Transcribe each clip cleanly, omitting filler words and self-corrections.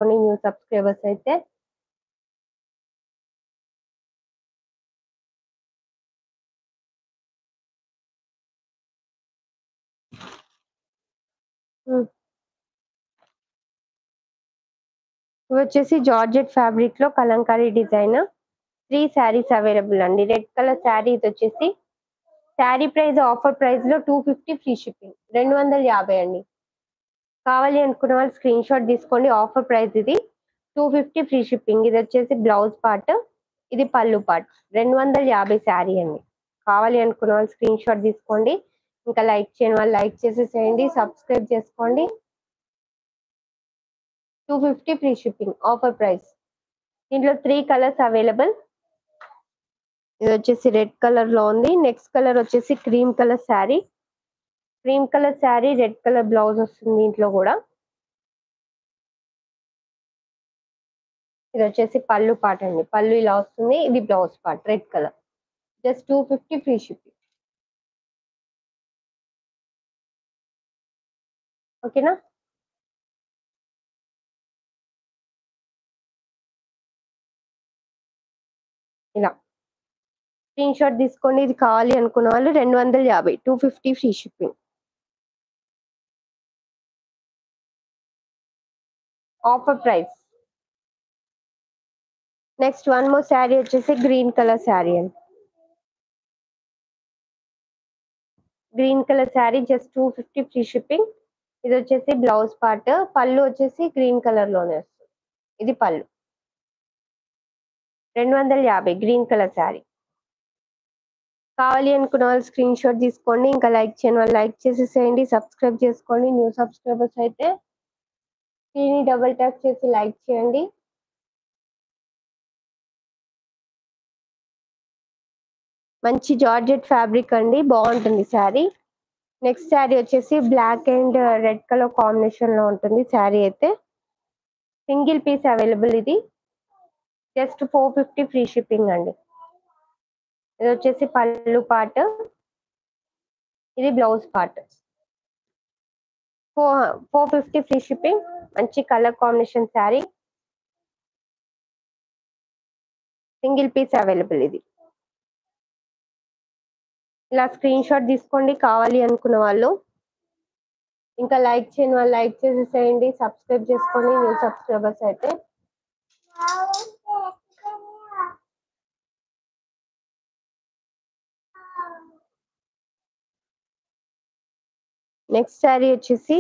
New subscribers అయితే ఇవి వచ్చేసి జార్జెట్ ఫ్యాబ్రిక్ లో కలంకారీ డిజైన్ 3 శారీస్ అవైలబుల్ అండి. రెడ్ కలర్ శారీ ఇది వచ్చేసి శారీ ప్రైస్ ఆఫర్ ప్రైస్ లో 250 ఫ్రీ షిప్పింగ్ 250 అండి. కావాలి అనుకున్న వాళ్ళు స్క్రీన్ షాట్ తీసుకోండి. ఆఫర్ ప్రైస్ ఇది 250 ఫ్రీ షిప్పింగ్. ఇది వచ్చేసి బ్లౌజ్ పార్ట్, ఇది పళ్ళు పార్ట్. 250 శారీ అండి. కావాలి అనుకున్న వాళ్ళు స్క్రీన్ షాట్ తీసుకోండి. ఇంకా లైక్ చేయని వాళ్ళు లైక్ చేసేసేయండి, సబ్స్క్రైబ్ చేసుకోండి. 250 ఫ్రీ షిప్పింగ్ ఆఫర్ ప్రైస్. దీంట్లో 3 కలర్స్ అవైలబుల్. ఇది వచ్చేసి రెడ్ కలర్ లో ఉంది. నెక్స్ట్ కలర్ వచ్చేసి cream colour sari. Cream colour sari, red colour blouse వస్తుంది దీంట్లో కూడా. ఇది వచ్చేసి పళ్ళు పార్ట్ అండి. పళ్ళు ఇలా వస్తుంది, ఇది blouse part red colour. Just 250 free shipping. ఓకేనా? ఇలా స్క్రీన్ షాట్ తీసుకోండి. ఇది కావాలి అనుకున్న వాళ్ళు 250 250 free shipping. Offer price. Next one more sari వచ్చేసి గ్రీన్ కలర్ శారీ అండి. Green colour sari just 250 free shipping. ఇది వచ్చేసి బ్లౌజ్ పార్ట్. పళ్ళు వచ్చేసి గ్రీన్ కలర్ లోనే వస్తుంది. ఇది పళ్ళు. 250 గ్రీన్ కలర్ శారీ. కావాలి అనుకున్న వాళ్ళు స్క్రీన్ షాట్ తీసుకోండి. ఇంకా లైక్ చేయని వాళ్ళు లైక్ చేసేసేయండి, సబ్స్క్రైబ్ చేసుకోండి. న్యూ సబ్స్క్రైబర్స్ అయితే స్క్రీన్ డబుల్ ట్యాప్ చేసి లైక్ చేయండి. మంచి జార్జెట్ ఫ్యాబ్రిక్ అండి, బాగుంటుంది శారీ. నెక్స్ట్ శారీ వచ్చేసి black and red colour combination లో ఉంటుంది శారీ అయితే. Single piece available. ఇది జస్ట్ 450 ఫ్రీ షిప్పింగ్ అండి. ఇది వచ్చేసి పళ్ళు పార్ట్, ఇది బ్లౌజ్ పార్ట్. 450 free shipping. మంచి colour combination sari, single piece available. ఇది ఇలా స్క్రీన్ షాట్ తీసుకోండి కావాలి అనుకున్న వాళ్ళు. ఇంకా లైక్ చేయని వాళ్ళు లైక్ చేసేసేయండి, సబ్స్క్రైబ్ చేసుకోండి న్యూ సబ్స్క్రైబర్స్ అయితే. నెక్స్ట్ శారీ వచ్చేసి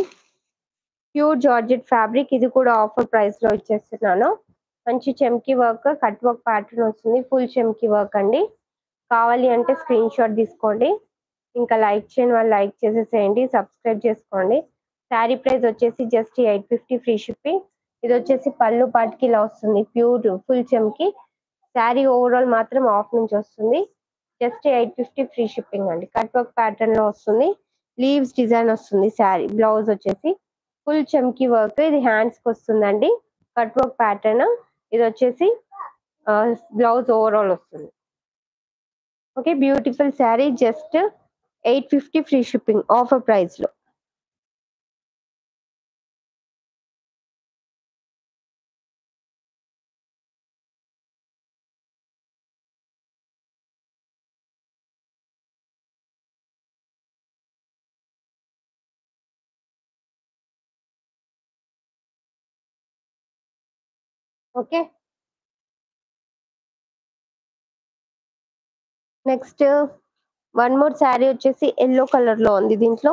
ప్యూర్ జార్జెట్ ఫ్యాబ్రిక్. ఇది కూడా ఆఫర్ ప్రైస్ లో ఇచ్చేస్తున్నాను. మంచి చెమ్కీ వర్క్, కట్ వర్క్ ప్యాటర్న్ వస్తుంది. ఫుల్ చెమ్కీ వర్క్ అండి. కావాలి అంటే స్క్రీన్ షాట్ తీసుకోండి. ఇంకా లైక్ చేయని వాళ్ళు లైక్ చేసేసేయండి, సబ్స్క్రైబ్ చేసుకోండి. శారీ ప్రైస్ వచ్చేసి జస్ట్ 850 ఫ్రీ షిప్పింగ్. ఇది వచ్చేసి పళ్ళు పాటికి ఇలా వస్తుంది, ప్యూర్ ఫుల్ చెమ్కి. శారీ ఓవరాల్ మాత్రం ఆఫ్ నుంచి వస్తుంది. జస్ట్ 850 ఫ్రీ షిప్పింగ్ అండి. కట్ వర్క్ ప్యాటర్న్ లో వస్తుంది, లీవ్స్ డిజైన్ వస్తుంది. శారీ బ్లౌజ్ వచ్చేసి ఫుల్ చెమ్కి వర్క్. ఇది హ్యాండ్స్ కి వస్తుందండి, కట్ వర్క్ ప్యాటర్న్. ఇది వచ్చేసి బ్లౌజ్ ఓవరాల్ వస్తుంది. Okay, beautiful sari just 850 free shipping offer price లో. Okay, next one more sari వచ్చేసి ఎల్లో కలర్ లో ఉంది. దీంట్లో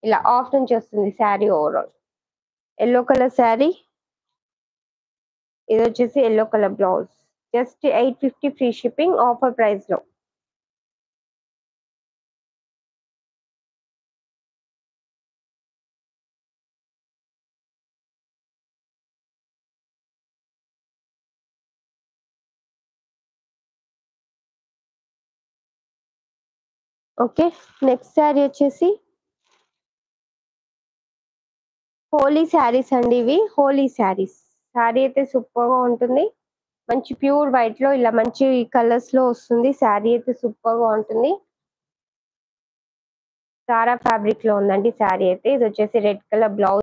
ఇలా ఆఫ్ నుంచి వస్తుంది sari overall. Yellow colour sari. ఇది వచ్చేసి yellow colour blouse. Just 850 free shipping offer price లో. ఓకే, నెక్స్ట్ శారీ వచ్చేసి హోలీ శారీస్ అండి. ఇవి హోలీ శారీస్. శారీ అయితే సూపర్ గా ఉంటుంది. మంచి ప్యూర్ వైట్ లో ఇలా మంచి కలర్స్ లో వస్తుంది. శారీ అయితే సూపర్ గా ఉంటుంది. సారా ఫ్యాబ్రిక్ లో ఉందండి శారీ అయితే. ఇది వచ్చేసి రెడ్ కలర్ బ్లౌజ్